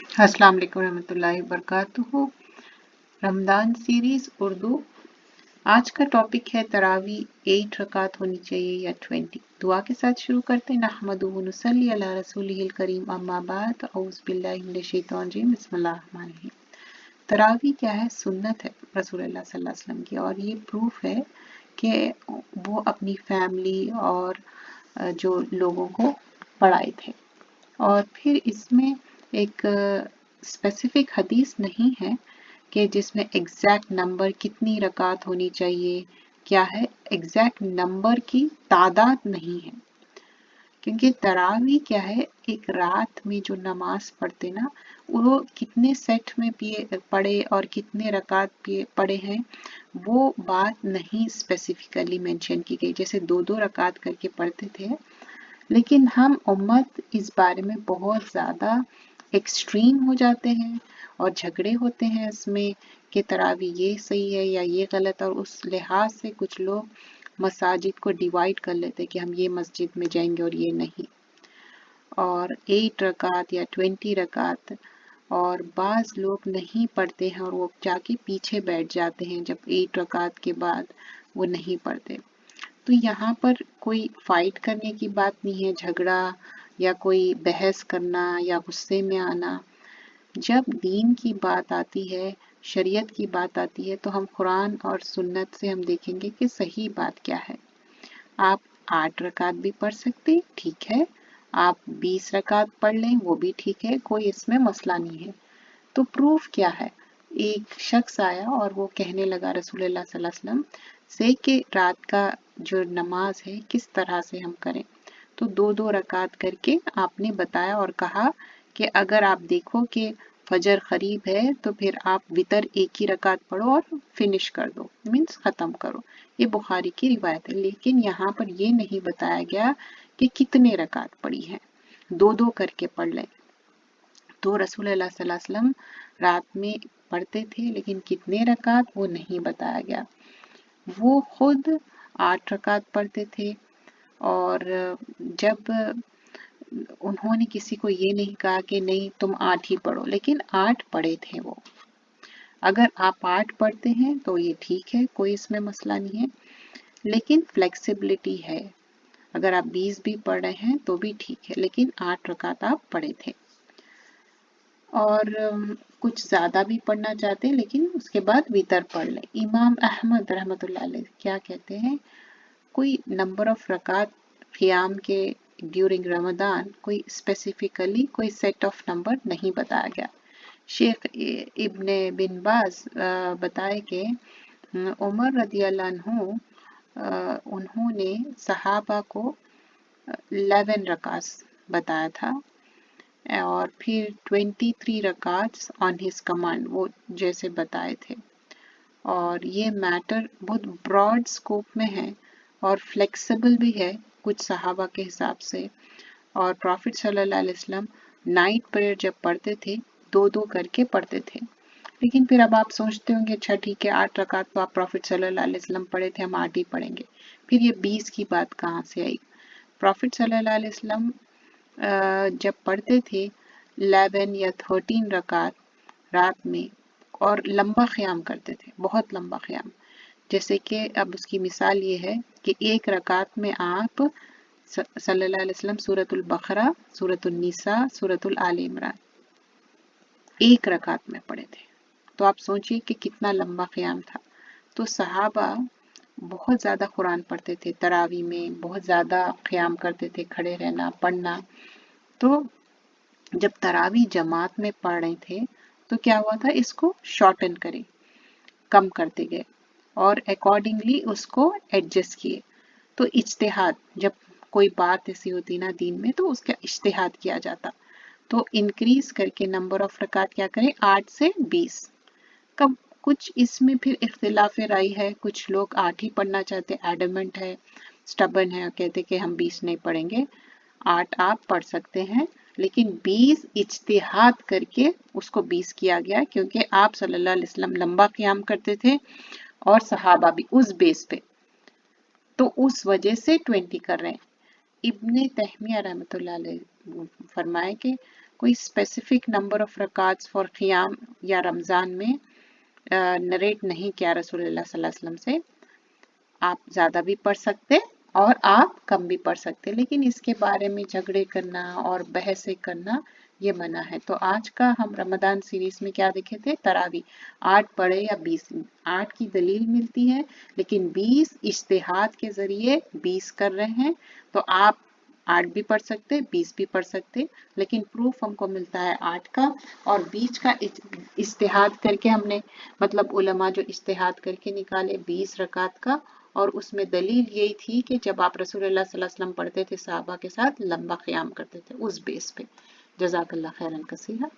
अस्सलाम वालेकुम रहमतुल्लाहि वबरकातुहू। रमदान सीरीज उर्दू। आज का टॉपिक है तरावी 8 रकात होनी चाहिए या 20। दुआ के साथ शुरू करते हैं। नहमदुहु व नुसल्ली अला रसूलिहिल करीम, अम्मा बाद, औज़ु बिल्लाहि मिनश शैतानिर रजीम, बिस्मिल्लाहिर रहमानिर रहीम। तरावी क्या है? सुन्नत है रसूलुल्लाह सल्लल्लाहु अलैहि वसल्लम की, और ये प्रूफ है कि वो अपनी फैमिली और जो लोगों को पढ़ाए थे। और फिर इसमें एक स्पेसिफिक हदीस नहीं है कि जिसमें एग्जैक्ट नंबर कितनी रकात होनी चाहिए, क्या है, एग्जैक्ट नंबर की तादाद नहीं है। क्योंकि तरावी क्या है, एक रात में जो नमाज पढ़ते ना, वो कितने सेट में पढ़े और कितने रकात पढ़े हैं, वो बात नहीं स्पेसिफिकली मेंशन की गई। जैसे 2-2 रकात करके पढ़ते थे, लेकिन हम उम्मत इस बारे में बहुत ज़्यादा एक्सट्रीम हो जाते हैं और झगड़े होते हैं इसमें कि तरावी ये सही है या ये गलत, और उस लिहाज से कुछ लोग मसाजिद को डिवाइड कर लेते हैं कि हम ये मस्जिद में जाएंगे और ये नहीं। और 8 रकात या 20 रकात, और बाज़ लोग नहीं पढ़ते हैं और वो जाके पीछे बैठ जाते हैं जब 8 रकात के बाद वो नहीं पढ़ते। तो यहाँ पर कोई फाइट करने की बात नहीं है, झगड़ा या कोई बहस करना या गुस्से में आना। जब दीन की बात आती है, शरीयत की बात आती है, तो हम कुरान और सुन्नत से हम देखेंगे कि सही बात क्या है। आप 8 रकात भी पढ़ सकते, ठीक है, आप 20 रकात पढ़ लें, वो भी ठीक है, कोई इसमें मसला नहीं है। तो प्रूफ क्या है? एक शख्स आया और वो कहने लगा रसूलुल्लाह सल्लल्लाहु अलैहि वसल्लम से कि रात का जो नमाज है किस तरह से हम करें। तो 2-2 रकात करके आपने बताया और कहा कि अगर आप देखो कि फजर करीब है तो फिर आप वितर एक ही रकात पढ़ो और फिनिश कर दो, मीन्स खत्म करो। ये बुखारी की रिवायत है, लेकिन यहाँ पर ये नहीं बताया गया कि कितने रकात पढ़ी है। 2-2 करके पढ़ लें। तो रसूलुल्लाह सल्लल्लाहु अलैहि वसल्लम रात में पढ़ते थे, लेकिन कितने रकात वो नहीं बताया गया। वो खुद 8 रकात पढ़ते थे, और जब उन्होंने किसी को ये नहीं कहा कि नहीं तुम 8 ही पढ़ो, लेकिन 8 पढ़े थे वो। अगर आप 8 पढ़ते हैं तो ये ठीक है, कोई इसमें मसला नहीं है, लेकिन फ्लेक्सिबिलिटी है। अगर आप 20 भी पढ़ रहे हैं तो भी ठीक है, लेकिन 8 रकात आप पढ़े थे। और कुछ ज़्यादा भी पढ़ना चाहते हैं, लेकिन उसके बाद वितर पढ़ लें। इमाम अहमद रहमतुल्लाह अलैह क्या कहते हैं, कोई नंबर ऑफ रकात क़ियाम के ड्यूरिंग रमदान कोई स्पेसिफिकली कोई सेट ऑफ नंबर नहीं बताया गया। शेख इब्ने बिन बाज बताए कि उमर रदियल्लाहु अन्हु उन्होंने सहाबा को 11 रकात बताया था, और फिर 23 रकात्स ऑन हिज कमांड, वो जैसे बताए थे। और ये मैटर बहुत ब्रॉड स्कोप में है और फ्लेक्सिबल भी है कुछ सहाबा के हिसाब से। और प्रॉफिट सल्लल्लाहु अलैहि वसल्लम नाइट प्रेयर जब पढ़ते थे 2-2 करके पढ़ते थे। लेकिन फिर अब आप सोचते होंगे अच्छा ठीक है, 8 रकात तो आप प्रॉफिट सल्लल्लाहु अलैहि वसल्लम पढ़े थे, हम 8 ही पढ़ेंगे, फिर ये 20 की बात कहाँ से आई? प्रॉफिट सल्लल्लाहु अलैहि वसल्लम जब पढ़ते थे 11 या 13 रकात रात में, और लंबा क़याम करते थे, बहुत लंबा क़याम। जैसे कि अब उसकी मिसाल ये है कि एक रकात में आप सल्लल्लाहु अलैहि वसल्लम सूरतुल बकरा, सूरतुल निसा, सूरतुल आल इमरान एक रकात में पढ़े थे। तो आप सोचिए कि कितना लंबा क़याम था। तो सहाबा बहुत ज़्यादा कुरान पढ़ते थे, तरावी में बहुत ज़्यादा क़याम करते थे, खड़े रहना, पढ़ना। तो जब तरावी जमात में पढ़ रहे थे तो क्या हुआ था, इसको शॉर्टन करें, कम करते गए और अकॉर्डिंगली उसको एडजस्ट किए। तो इज्तिहाद, जब कोई बात ऐसी होती ना दीन में तो उसका इज्तिहाद किया जाता। तो इंक्रीज करके नंबर ऑफ रकात क्या करें, 8 से 20। कब कुछ इसमें फिर इख्तिलाफ राय है, कुछ लोग 8 ही पढ़ना चाहते, एडमेंट है, स्टबन है, कहते कि हम 20 नहीं पढ़ेंगे। 8 आप पढ़ सकते हैं, लेकिन 20 इज्तिहाद करके उसको 20 किया गया, क्योंकि आप सल्लल्लाहु अलैहि वसल्लम लंबा क़याम करते थे और सहाबा भी उस बेस पे, तो उस वजह से 20 कर रहे हैं। इब्ने तैमिया रहमतुल्लाह अलैह फरमाए कि कोई स्पेसिफिक नंबर ऑफ रकात फॉर क़ियाम या रमज़ान में नरेट नहीं किया रसूलुल्लाह सल्लल्लाहु अलैहि वसल्लम से। आप ज़्यादा भी पढ़ सकते और आप कम भी पढ़ सकते, लेकिन इसके बारे में झगड़े करना और बहसें करना ये मना है। तो आज का हम रमदान सीरीज में क्या देखे थे, तरावी 8 पढ़े या 20, 8 की दलील मिलती है लेकिन 20 इज्तिहाद के जरिए 20 कर रहे हैं। तो आप 8 भी पढ़ सकते, 20 भी पढ़ सकते, लेकिन प्रूफ हमको मिलता है 8 का, और 20 का इज्तिहाद करके हमने मतलब उलमा जो इज्तिहाद करके निकाले 20 रकात का, और उसमें दलील यही थी कि जब आप रसूलुल्लाह सल्लल्लाहु अलैहि वसल्लम पढ़ते थे सहाबा के साथ लंबा क़याम करते थे, उस बेस पे। जज़ाकल्लाह खैरन कसीरा।